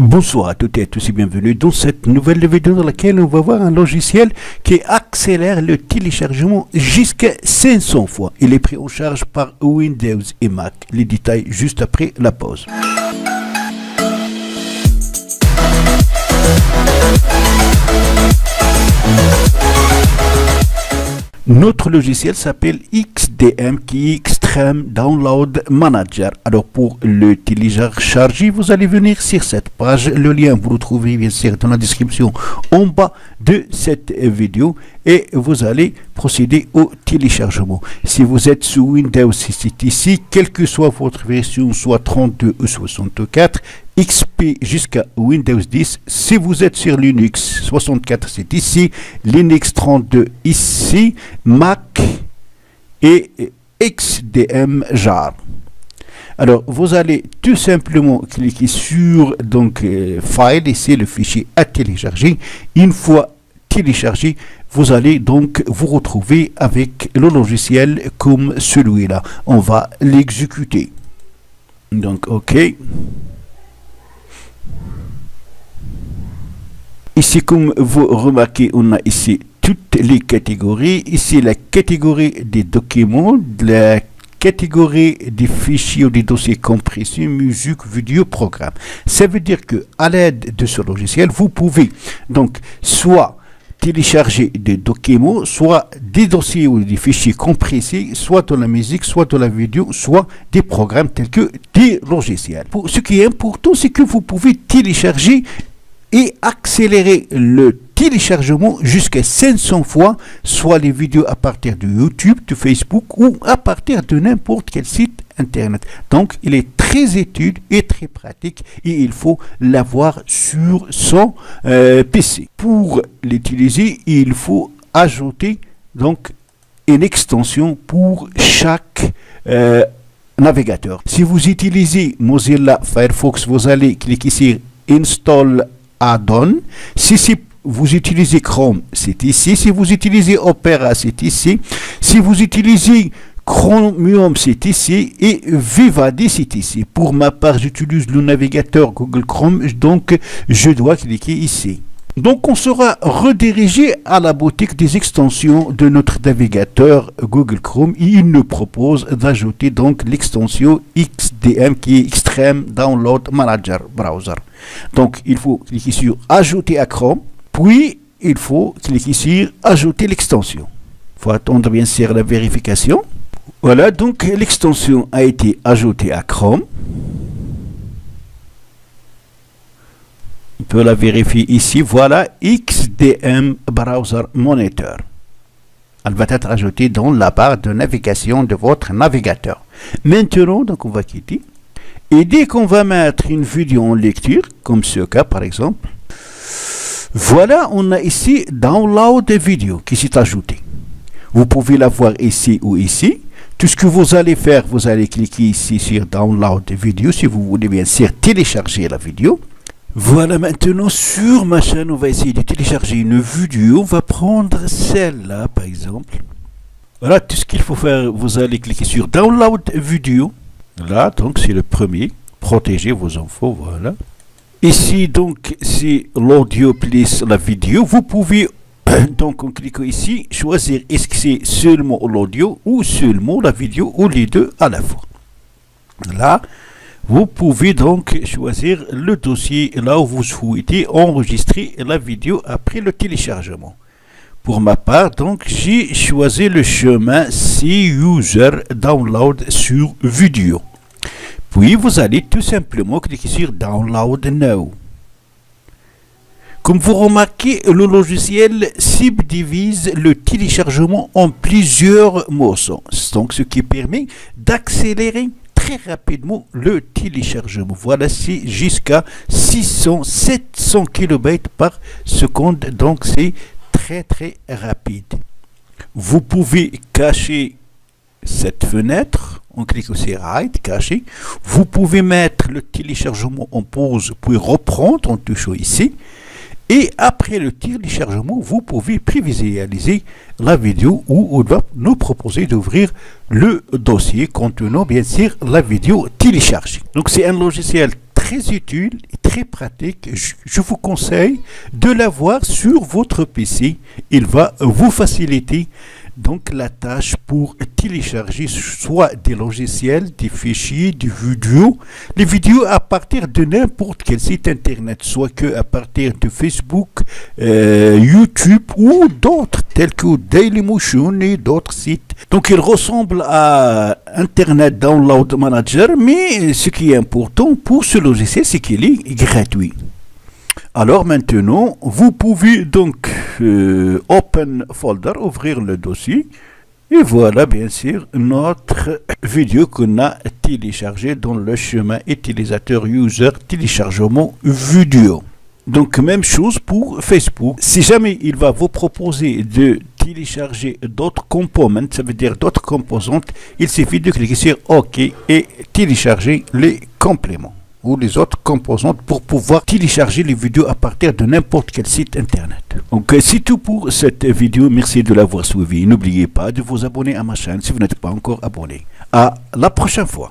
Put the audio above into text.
Bonsoir à toutes et à tous et bienvenue dans cette nouvelle vidéo dans laquelle on va voir un logiciel qui accélère le téléchargement jusqu'à 500 fois. Il est pris en charge par Windows et Mac. Les détails juste après la pause. Notre logiciel s'appelle XDM qui est Extreme Download Manager. Alors pour le télécharger, vous allez venir sur cette page. Le lien vous le trouverez bien sûr dans la description en bas de cette vidéo et vous allez procéder au téléchargement. Si vous êtes sous Windows, c'est ici, quelle que soit votre version, soit 32 ou 64, XP jusqu'à Windows 10. Si vous êtes sur Linux 64, c'est ici, Linux 32 ici, Mac et XDM jar. Alors vous allez tout simplement cliquer sur file, ici le fichier à télécharger. Une fois téléchargé, vous allez donc vous retrouver avec le logiciel comme celui-là. On va l'exécuter. Donc OK. Ici, comme vous remarquez, on a ici toutes les catégories. Ici, la catégorie des documents, la catégorie des fichiers ou des dossiers compressés, musique, vidéo, programme. Ça veut dire que à l'aide de ce logiciel, vous pouvez donc soit télécharger des documents, soit des dossiers ou des fichiers compressés, soit de la musique, soit de la vidéo, soit des programmes tels que des logiciels. Ce qui est important, c'est que vous pouvez télécharger et accélérer le téléchargement jusqu'à 500 fois, soit les vidéos à partir de YouTube, de Facebook ou à partir de n'importe quel site internet. Donc, il est très utile et très pratique et il faut l'avoir sur son PC. Pour l'utiliser, il faut ajouter donc une extension pour chaque navigateur. Si vous utilisez Mozilla Firefox, vous allez cliquer sur Install Add-on. Si vous utilisez Chrome, c'est ici. Si vous utilisez Opera, c'est ici. Si vous utilisez Chromium, c'est ici. Et Vivaldi, c'est ici. Pour ma part, j'utilise le navigateur Google Chrome, donc je dois cliquer ici. Donc on sera redirigé à la boutique des extensions de notre navigateur Google Chrome et il nous propose d'ajouter donc l'extension XDM qui est Extreme Download Manager Browser. Donc il faut cliquer sur ajouter à Chrome, puis il faut cliquer sur ajouter l'extension. Il faut attendre bien sûr la vérification. Voilà, donc l'extension a été ajoutée à Chrome. On peut la vérifier ici. Voilà, XDM Browser Monitor. Elle va être ajoutée dans la barre de navigation de votre navigateur. Maintenant, donc on va quitter. Et dès qu'on va mettre une vidéo en lecture, comme ce cas par exemple, voilà, on a ici Download vidéo qui s'est ajoutée. Vous pouvez la voir ici ou ici. Tout ce que vous allez faire, vous allez cliquer ici sur Download vidéo si vous voulez bien sûr télécharger la vidéo. Voilà, maintenant sur ma chaîne, on va essayer de télécharger une vidéo. On va prendre celle-là, par exemple. Voilà, tout ce qu'il faut faire, vous allez cliquer sur Download vidéo. Là, donc, c'est le premier. Protégez vos infos, voilà. Ici, donc, c'est l'audio plus la vidéo. Vous pouvez, donc, en cliquant ici, choisir est-ce que c'est seulement l'audio ou seulement la vidéo ou les deux à la fois. Là, vous pouvez donc choisir le dossier là où vous souhaitez enregistrer la vidéo après le téléchargement. Pour ma part, donc, j'ai choisi le chemin C User Download sur vidéo. Puis, vous allez tout simplement cliquer sur Download Now. Comme vous remarquez, le logiciel subdivise le téléchargement en plusieurs morceaux. Donc, ce qui permet d'accélérer très rapidement le téléchargement. Voilà, c'est jusqu'à 600-700 kB par seconde, donc c'est très rapide. Vous pouvez cacher cette fenêtre en cliquant sur Hide, cacher. Vous pouvez mettre le téléchargement en pause puis reprendre en touchant ici. Et après le téléchargement, vous pouvez prévisualiser la vidéo où on va nous proposer d'ouvrir le dossier contenant bien sûr la vidéo téléchargée. Donc c'est un logiciel très très utile et très pratique. Je vous conseille de l'avoir sur votre PC. Il va vous faciliter donc la tâche pour télécharger soit des logiciels, des fichiers, des vidéos, les vidéos à partir de n'importe quel site internet, soit que à partir de Facebook, YouTube ou d'autres tels que Dailymotion et d'autres sites. Donc il ressemble à Internet Download Manager, mais ce qui est important pour ce logiciel, c'est qu'il est gratuit. Alors maintenant, vous pouvez donc Open Folder, ouvrir le dossier. Et voilà bien sûr notre vidéo qu'on a téléchargée dans le chemin utilisateur user téléchargement vidéo. Donc même chose pour Facebook. Si jamais il va vous proposer de télécharger d'autres components, ça veut dire d'autres composantes, il suffit de cliquer sur OK et télécharger les compléments ou les autres composantes pour pouvoir télécharger les vidéos à partir de n'importe quel site internet. Donc c'est tout pour cette vidéo. Merci de l'avoir suivi. N'oubliez pas de vous abonner à ma chaîne si vous n'êtes pas encore abonné. À la prochaine fois.